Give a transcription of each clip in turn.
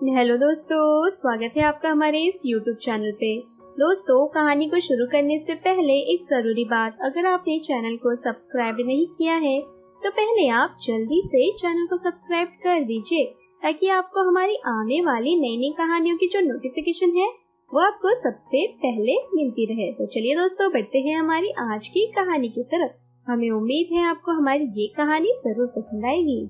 Hello दोस्तों, स्वागत है आपका हमारे इस YouTube चैनल पे। दोस्तों, कहानी को शुरू करने से पहले एक जरूरी बात, अगर आपने चैनल को सब्सक्राइब नहीं किया है तो पहले आप जल्दी से चैनल को सब्सक्राइब कर दीजिए ताकि आपको हमारी आने वाली नई नई कहानियों की जो नोटिफिकेशन है वो आपको सबसे पहले मिलती रहे। तो चलिए दोस्तों, बढ़ते हैं हमारी आज की कहानी की तरफ। हमें उम्मीद है आपको हमारी ये कहानी जरूर पसंद आएगी।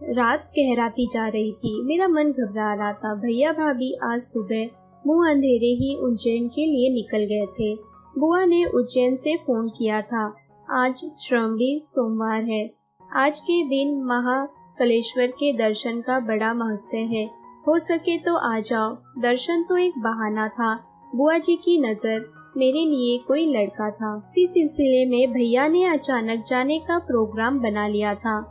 रात गहराती जा रही थी, मेरा मन घबरा रहा था। भैया भाभी आज सुबह मुंह अंधेरे ही उज्जैन के लिए निकल गए थे। बुआ ने उज्जैन से फोन किया था। आज श्रावणी सोमवार है। आज के दिन महाकालेश्वर के दर्शन का बड़ा महत्व है, हो सके तो आ जाओ। दर्शन तो एक बहाना था। बुआ जी की नजर मेरे लिए कोई लड़का था। इसी सिलसिले में भैया ने अचानक जाने का प्रोग्राम बना लिया था।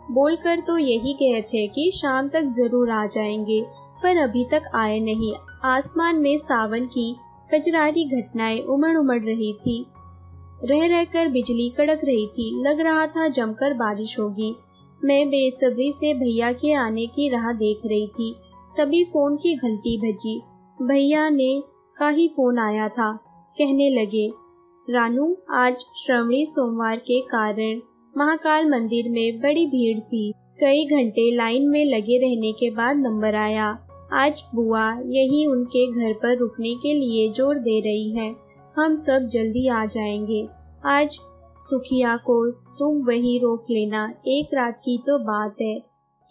बोलकर तो यही गए थे कि शाम तक जरूर आ जाएंगे, पर अभी तक आए नहीं। आसमान में सावन की कजरारी घटनाएं उमड़ रही थी। रह रहकर बिजली कड़क रही थी। लग रहा था जमकर बारिश होगी। मैं बेसब्री से भैया के आने की राह देख रही थी। तभी फोन की घंटी बजी। भैया ने का ही फोन आया था। कहने लगे, रानू, आज श्रावणी सोमवार के कारण महाकाल मंदिर में बड़ी भीड़ थी। कई घंटे लाइन में लगे रहने के बाद नंबर आया। आज बुआ यही उनके घर पर रुकने के लिए जोर दे रही है। हम सब जल्दी आ जाएंगे। आज सुखिया को तुम वहीं रोक लेना, एक रात की तो बात है।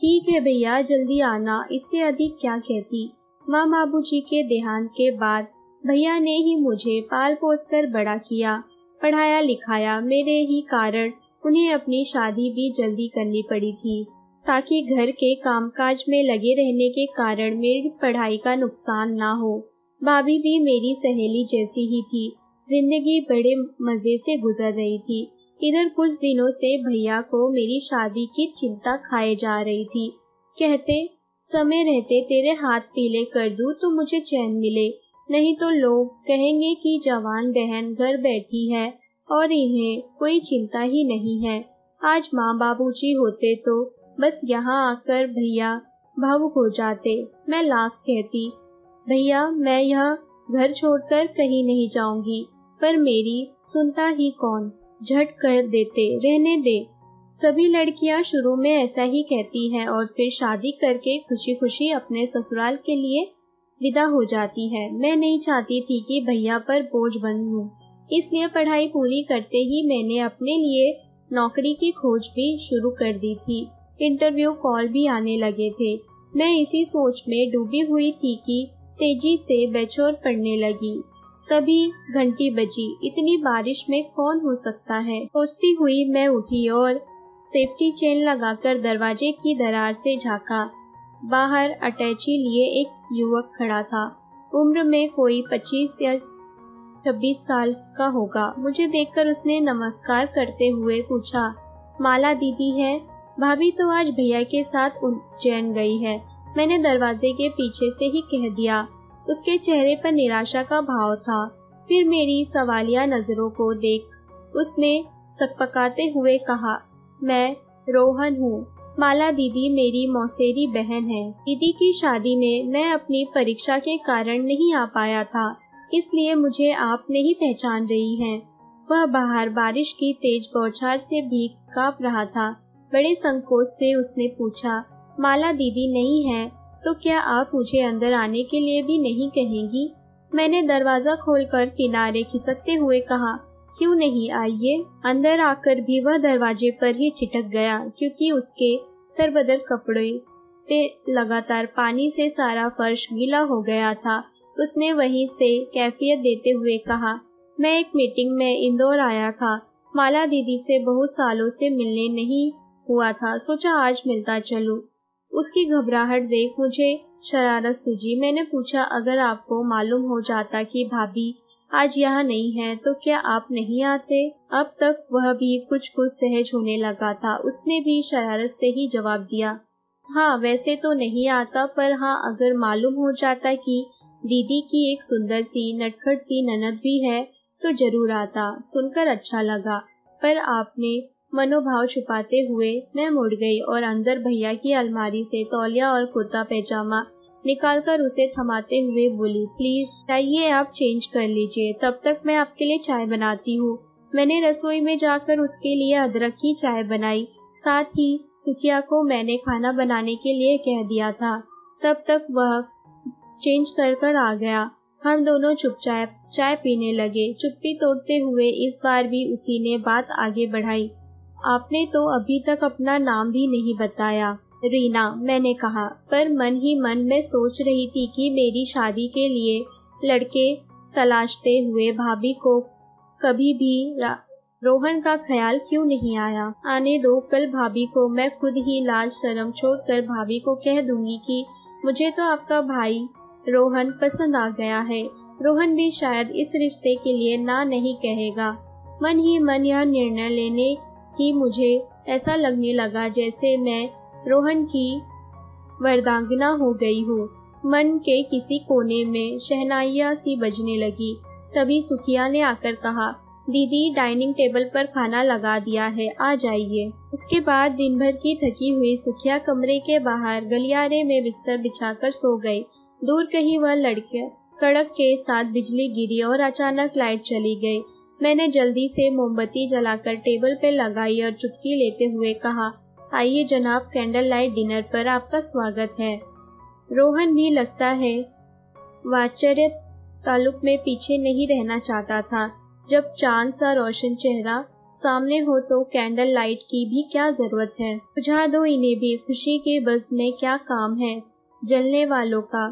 ठीक है भैया, जल्दी आना, इससे अधिक क्या कहती। माँ बाबूजी के देहांत के बाद भैया ने ही मुझे पाल पोस कर बड़ा किया, पढ़ाया लिखाया। मेरे ही कारण उन्हें अपनी शादी भी जल्दी करनी पड़ी थी, ताकि घर के कामकाज में लगे रहने के कारण मेरी पढ़ाई का नुकसान ना हो। भाभी भी मेरी सहेली जैसी ही थी। जिंदगी बड़े मजे से गुजर रही थी। इधर कुछ दिनों से भैया को मेरी शादी की चिंता खाए जा रही थी। कहते, समय रहते तेरे हाथ पीले कर दूं तो मुझे चैन मिले, नहीं तो लोग कहेंगे कि जवान बहन घर बैठी है और इन्हें कोई चिंता ही नहीं है। आज माँ बाबूजी होते तो बस यहाँ आकर भैया भावुक हो जाते। मैं लाख कहती, भैया मैं यह घर छोड़कर कहीं नहीं जाऊंगी, पर मेरी सुनता ही कौन। झट कर देते, रहने दे। सभी लड़कियां शुरू में ऐसा ही कहती हैं और फिर शादी करके खुशी खुशी अपने ससुराल के लिए विदा हो जाती है। मैं नहीं चाहती थी कि भैया पर बोझ बनूं, इसलिए पढ़ाई पूरी करते ही मैंने अपने लिए नौकरी की खोज भी शुरू कर दी थी। इंटरव्यू कॉल भी आने लगे थे। मैं इसी सोच में डूबी हुई थी कि तेजी से बेचैन पड़ने लगी। तभी घंटी बजी। इतनी बारिश में कौन हो सकता है। सोचती हुई मैं उठी और सेफ्टी चेन लगाकर दरवाजे की दरार से झांका। बाहर अटैची लिए एक युवक खड़ा था। उम्र में कोई 25 या 26 साल का होगा। मुझे देखकर उसने नमस्कार करते हुए पूछा, माला दीदी है? भाभी तो आज भैया के साथ उज्जैन गई है। मैंने दरवाजे के पीछे से ही कह दिया। उसके चेहरे पर निराशा का भाव था। फिर मेरी सवालिया नजरों को देख उसने सकपकाते हुए कहा, मैं रोहन हूँ। माला दीदी मेरी मौसेरी बहन है। दीदी की शादी में मैं अपनी परीक्षा के कारण नहीं आ पाया था, इसलिए मुझे आप नहीं पहचान रही हैं। वह बाहर बारिश की तेज बौछार से भीग कांप रहा था। बड़े संकोच से उसने पूछा, माला दीदी नहीं है तो क्या आप मुझे अंदर आने के लिए भी नहीं कहेंगी? मैंने दरवाजा खोलकर किनारे खिसकते हुए कहा, क्यों नहीं, आइए। अंदर आकर भी वह दरवाजे पर ही ठिठक गया, क्योंकि उसके तरबदर कपड़े ते लगातार पानी से सारा फर्श गीला हो गया था। उसने वहीं से कैफियत देते हुए कहा, मैं एक मीटिंग में इंदौर आया था। माला दीदी से बहुत सालों से मिलने नहीं हुआ था, सोचा आज मिलता चलूं। उसकी घबराहट देख मुझे शरारत सूझी। मैंने पूछा, अगर आपको मालूम हो जाता कि भाभी आज यहाँ नहीं है तो क्या आप नहीं आते? अब तक वह भी कुछ सहज होने लगा था। उसने भी शरारत से ही जवाब दिया, हाँ वैसे तो नहीं आता, पर हाँ अगर मालूम हो जाता कि दीदी की एक सुंदर सी नटखट सी ननद भी है तो जरूर आता। सुनकर अच्छा लगा, पर आपने मनोभाव छुपाते हुए मैं मुड़ गई और अंदर भैया की अलमारी से तौलिया और कुर्ता पैजामा निकालकर उसे थमाते हुए बोली, प्लीज चाहिए आप चेंज कर लीजिए, तब तक मैं आपके लिए चाय बनाती हूँ। मैंने रसोई में जाकर उसके लिए अदरक की चाय बनाई। साथ ही सुखिया को मैंने खाना बनाने के लिए कह दिया था। तब तक वह चेंज कर आ गया। हम दोनों चुपचाप चाय पीने लगे। चुप्पी तोड़ते हुए इस बार भी उसी ने बात आगे बढ़ाई। आपने तो अभी तक अपना नाम भी नहीं बताया। रीना, मैंने कहा, पर मन ही मन में सोच रही थी कि मेरी शादी के लिए लड़के तलाशते हुए भाभी को कभी भी रोहन का ख्याल क्यों नहीं आया। आने दो, कल भाभी को मैं खुद ही लाज शर्म छोड़कर भाभी को कह दूंगी कि मुझे तो आपका भाई रोहन पसंद आ गया है। रोहन भी शायद इस रिश्ते के लिए ना नहीं कहेगा। मन ही मन यह निर्णय लेने ही मुझे ऐसा लगने लगा जैसे मैं रोहन की वरदांगना हो गई हूँ। मन के किसी कोने में शहनाइयाँ सी बजने लगी। तभी सुखिया ने आकर कहा, दीदी डाइनिंग टेबल पर खाना लगा दिया है, आ जाइए। इसके बाद दिन भर की थकी हुई सुखिया कमरे के बाहर गलियारे में बिस्तर बिछाकर सो गई। दूर कहीं वह लड़के कड़क के साथ बिजली गिरी और अचानक लाइट चली गई। मैंने जल्दी से मोमबत्ती जलाकर टेबल पे लगाई और चुटकी लेते हुए कहा, आइए जनाब, कैंडल लाइट डिनर पर आपका स्वागत है। रोहन भी लगता है वाचर्य ताल्लुक में पीछे नहीं रहना चाहता था। जब चांद सा रोशन चेहरा सामने हो तो कैंडल लाइट की भी क्या जरूरत है। बुझा दो इन्हें भी, खुशी के बस में क्या काम है जलने वालों का।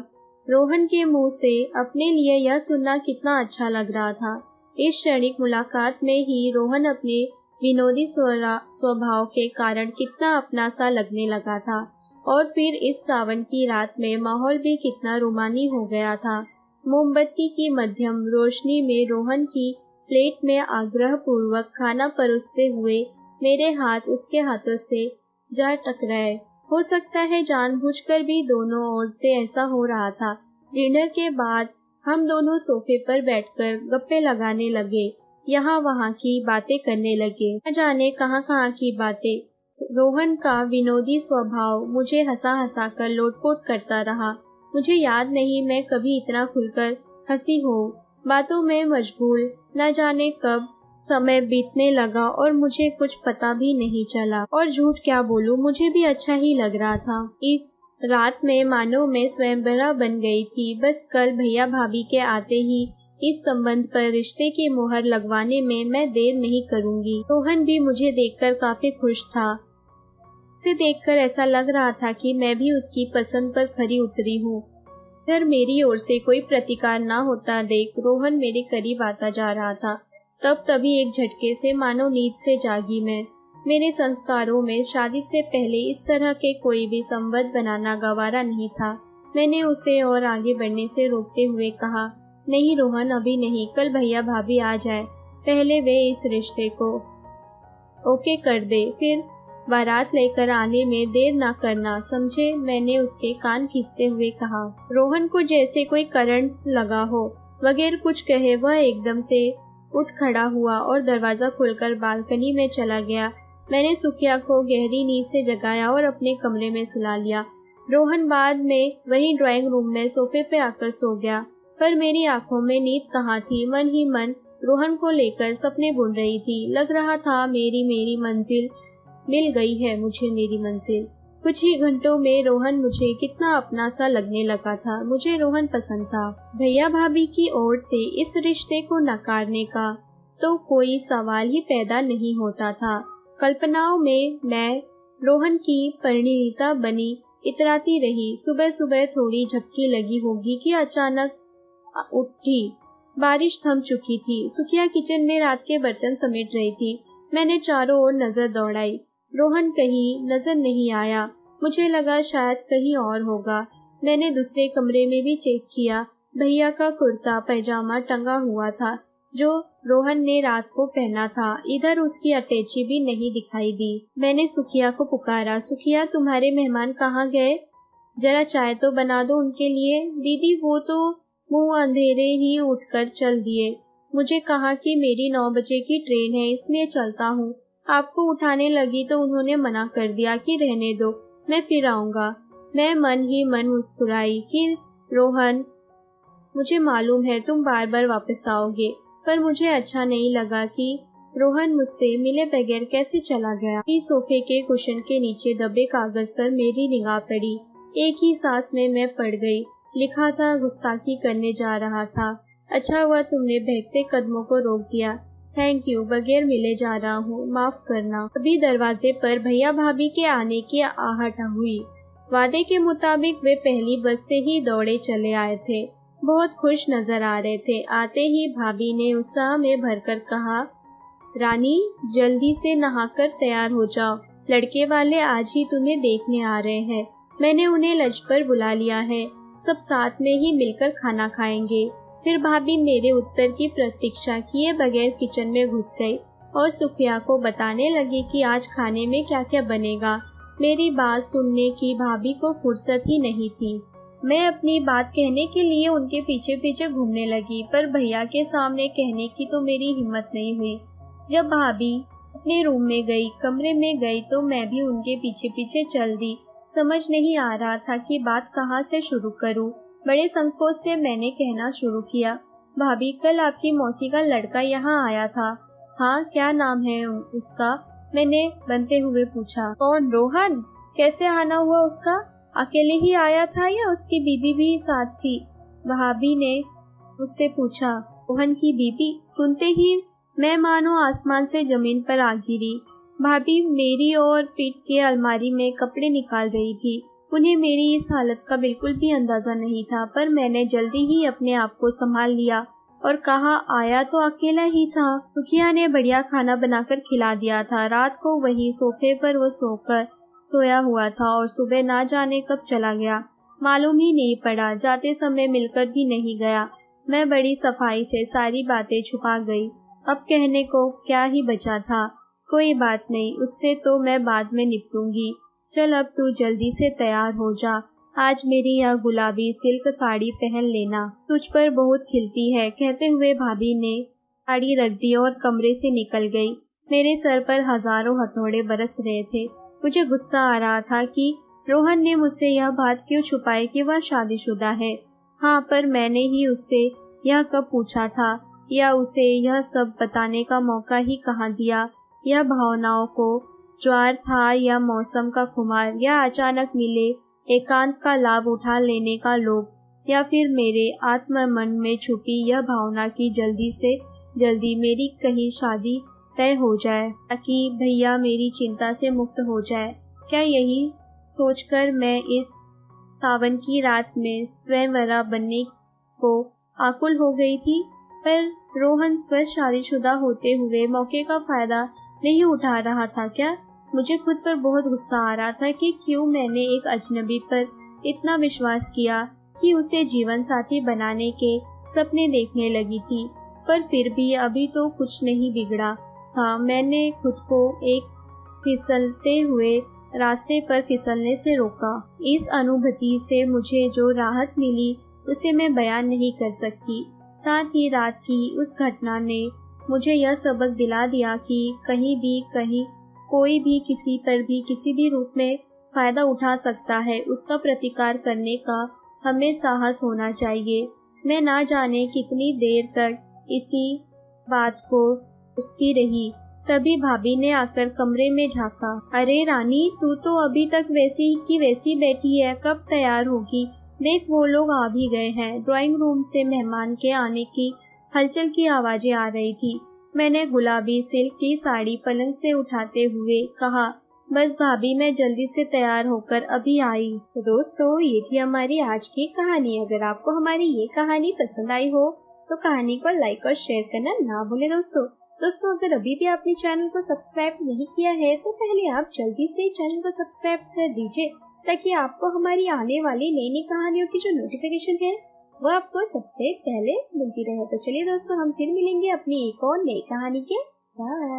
रोहन के मुंह से अपने लिए यह सुनना कितना अच्छा लग रहा था। इस क्षणिक मुलाकात में ही रोहन अपने विनोदी स्वभाव के कारण कितना अपना सा लगने लगा था। और फिर इस सावन की रात में माहौल भी कितना रोमानी हो गया था। मोमबत्ती की मध्यम रोशनी में रोहन की प्लेट में आग्रह पूर्वक खाना परोसते हुए मेरे हाथ उसके हाथों से जा टकराए। हो सकता है जानबूझकर भी दोनों ओर से ऐसा हो रहा था। डिनर के बाद हम दोनों सोफे पर बैठकर गप्पे लगाने लगे, यहाँ वहाँ की बातें करने लगे, न जाने कहाँ की बातें। रोहन का विनोदी स्वभाव मुझे हंसा हंसा कर लोटपोट करता रहा। मुझे याद नहीं मैं कभी इतना खुलकर हंसी हो। बातों में मशगूल न जाने कब समय बीतने लगा और मुझे कुछ पता भी नहीं चला। और झूठ क्या बोलूं, मुझे भी अच्छा ही लग रहा था। इस रात में मानो मैं स्वयंवरा बन गई थी। बस कल भैया भाभी के आते ही इस संबंध पर रिश्ते की मोहर लगवाने में मैं देर नहीं करूंगी। रोहन भी मुझे देखकर काफी खुश था। उसे देखकर ऐसा लग रहा था कि मैं भी उसकी पसंद पर खरी उतरी हूँ। इधर मेरी ओर से कोई प्रतिकार ना होता देख रोहन मेरे करीब आता जा रहा था। तभी एक झटके से मानो नींद से जागी मैं। मेरे संस्कारों में शादी से पहले इस तरह के कोई भी संबंध बनाना गवारा नहीं था। मैंने उसे और आगे बढ़ने से रोकते हुए कहा, नहीं रोहन, अभी नहीं, कल भैया भाभी आ जाए, पहले वे इस रिश्ते को ओके कर दे, फिर बारात लेकर आने में देर ना करना, समझे। मैंने उसके कान खींचते हुए कहा। रोहन को जैसे कोई करंट लगा हो। बगैर कुछ कहे वह एकदम से उठ खड़ा हुआ और दरवाजा खोलकर बालकनी में चला गया। मैंने सुखिया को गहरी नींद से जगाया और अपने कमरे में सुला लिया। रोहन बाद में वही ड्राइंग रूम में सोफे पे आकर सो गया, पर मेरी आंखों में नींद कहाँ थी। मन ही मन रोहन को लेकर सपने बुन रही थी। लग रहा था मेरी मंजिल मिल गई है मुझे, मेरी मंजिल। कुछ ही घंटों में रोहन मुझे कितना अपना सा लगने लगा था। मुझे रोहन पसंद था। भैया भाभी की ओर से इस रिश्ते को नकारने का तो कोई सवाल ही पैदा नहीं होता था। कल्पनाओं में मैं रोहन की परिणीता बनी इतराती रही। सुबह सुबह थोड़ी झपकी लगी होगी कि अचानक उठी। बारिश थम चुकी थी। सुखिया किचन में रात के बर्तन समेट रही थी। मैंने चारों ओर नजर दौड़ाई। रोहन कहीं नजर नहीं आया। मुझे लगा शायद कहीं और होगा। मैंने दूसरे कमरे में भी चेक किया। भैया का कुर्ता पैजामा टंगा हुआ था जो रोहन ने रात को पहना था। इधर उसकी अटैची भी नहीं दिखाई दी। मैंने सुखिया को पुकारा, सुखिया तुम्हारे मेहमान कहाँ गए? जरा चाय तो बना दो उनके लिए। दीदी वो तो मुंह अंधेरे ही उठकर चल दिए। मुझे कहा कि मेरी 9 बजे की ट्रेन है इसलिए चलता हूँ। आपको उठाने लगी तो उन्होंने मना कर दिया कि रहने दो, मैं फिर आऊंगा। मैं मन ही मन मुस्कुराई कि रोहन, मुझे मालूम है तुम बार बार वापस आओगे, पर मुझे अच्छा नहीं लगा कि रोहन मुझसे मिले बगैर कैसे चला गया। सोफे के कुशन के नीचे दबे कागज पर मेरी निगाह पड़ी। एक ही सांस में मैं पढ़ गई। लिखा था, गुस्ताखी करने जा रहा था। अच्छा हुआ तुमने बहकते कदमों को रोक दिया। थैंक यू, बगैर मिले जा रहा हूँ, माफ करना। अभी दरवाजे पर भैया भाभी के आने की आहट हुई। वादे के मुताबिक वे पहली बस से ही दौड़े चले आए थे। बहुत खुश नजर आ रहे थे। आते ही भाभी ने उत्साह में भरकर कहा, रानी जल्दी से नहाकर तैयार हो जाओ, लड़के वाले आज ही तुम्हें देखने आ रहे हैं। मैंने उन्हें लंच पर बुला लिया है, सब साथ में ही मिलकर खाना खाएंगे। फिर भाभी मेरे उत्तर की प्रतीक्षा किए बगैर किचन में घुस गई और सुखिया को बताने लगी कि आज खाने में क्या क्या बनेगा। मेरी बात सुनने की भाभी को फुर्सत ही नहीं थी। मैं अपनी बात कहने के लिए उनके पीछे पीछे घूमने लगी, पर भैया के सामने कहने की तो मेरी हिम्मत नहीं हुई। जब भाभी अपने रूम में गई, कमरे में गई, तो मैं भी उनके पीछे पीछे चल दी। समझ नहीं आ रहा था कि बात कहाँ से शुरू करूँ। बड़े संकोच से मैंने कहना शुरू किया, भाभी कल आपकी मौसी का लड़का यहाँ आया था। हाँ, क्या नाम है उसका? मैंने बनते हुए पूछा। कौन, रोहन? कैसे आना हुआ उसका? अकेले ही आया था या उसकी बीबी भी साथ थी? भाभी ने उससे पूछा। रोहन की बीबी? सुनते ही मैं मानो आसमान से जमीन पर आ गिरी। भाभी मेरी और पीठ के अलमारी में कपड़े निकाल रही थी। उन्हें मेरी इस हालत का बिल्कुल भी अंदाजा नहीं था, पर मैंने जल्दी ही अपने आप को संभाल लिया और कहा, आया तो अकेला ही था। सुखिया ने बढ़िया खाना बनाकर खिला दिया था। रात को वही सोफे पर वो सोया हुआ था और सुबह ना जाने कब चला गया, मालूम ही नहीं पड़ा। जाते समय मिलकर भी नहीं गया। मैं बड़ी सफाई से सारी बातें छुपा गई। अब कहने को क्या ही बचा था। कोई बात नहीं, उससे तो मैं बाद में निपटूंगी। चल अब तू जल्दी से तैयार हो जा। आज मेरी यह गुलाबी सिल्क साड़ी पहन लेना, तुझ पर बहुत खिलती है। कहते हुए भाभी ने साड़ी रख दी और कमरे से निकल गई। मेरे सर पर हजारों हथौड़े बरस रहे थे। मुझे गुस्सा आ रहा था कि रोहन ने मुझसे यह बात क्यों छुपाई कि वह शादीशुदा है। हाँ, पर मैंने ही उससे यह कब पूछा था, या उसे यह सब बताने का मौका ही कहाँ दिया। यह भावनाओं को ज्वार था या मौसम का खुमार, या अचानक मिले एकांत का लाभ उठा लेने का लोभ, या फिर मेरे आत्म मन में छुपी यह भावना की जल्दी से जल्दी मेरी कहीं शादी तय हो जाए ताकि भैया मेरी चिंता से मुक्त हो जाए। क्या यही सोचकर मैं इस सावन की रात में स्वयंवरा बनने को आकुल हो गई थी। पर रोहन स्व शादीशुदा होते हुए मौके का फायदा नहीं उठा रहा था क्या? मुझे खुद पर बहुत गुस्सा आ रहा था कि क्यों मैंने एक अजनबी पर इतना विश्वास किया कि उसे जीवन साथी बनाने के सपने देखने लगी थी। पर फिर भी अभी तो कुछ नहीं बिगड़ा था। मैंने खुद को एक फिसलते हुए रास्ते पर फिसलने से रोका। इस अनुभूति से मुझे जो राहत मिली उसे मैं बयान नहीं कर सकती। साथ ही रात की उस घटना ने मुझे यह सबक दिला दिया कि कहीं कोई भी किसी पर भी किसी भी रूप में फायदा उठा सकता है। उसका प्रतिकार करने का हमें साहस होना चाहिए। मैं ना जाने कितनी देर तक इसी बात को सोचती रही। तभी भाभी ने आकर कमरे में झांका। अरे रानी, तू तो अभी तक वैसी की वैसी बैठी है, कब तैयार होगी? देख, वो लोग आ भी गए हैं। ड्राइंग रूम से मेहमान के आने की हलचल की आवाजें आ रही थी। मैंने गुलाबी सिल्क की साड़ी पलंग से उठाते हुए कहा, बस भाभी, मैं जल्दी से तैयार होकर अभी आई। तो दोस्तों, ये थी हमारी आज की कहानी। अगर आपको हमारी ये कहानी पसंद आई हो तो कहानी को लाइक और शेयर करना ना भूलें। दोस्तों, अगर अभी भी आपने चैनल को सब्सक्राइब नहीं किया है तो पहले आप जल्दी से चैनल को सब्सक्राइब कर दीजिए, ताकि आपको हमारी आने वाली नई नई कहानियों की जो नोटिफिकेशन है वो आपको सबसे पहले मिलती रहे। तो चलिए दोस्तों, हम फिर मिलेंगे अपनी एक और नई कहानी के साथ।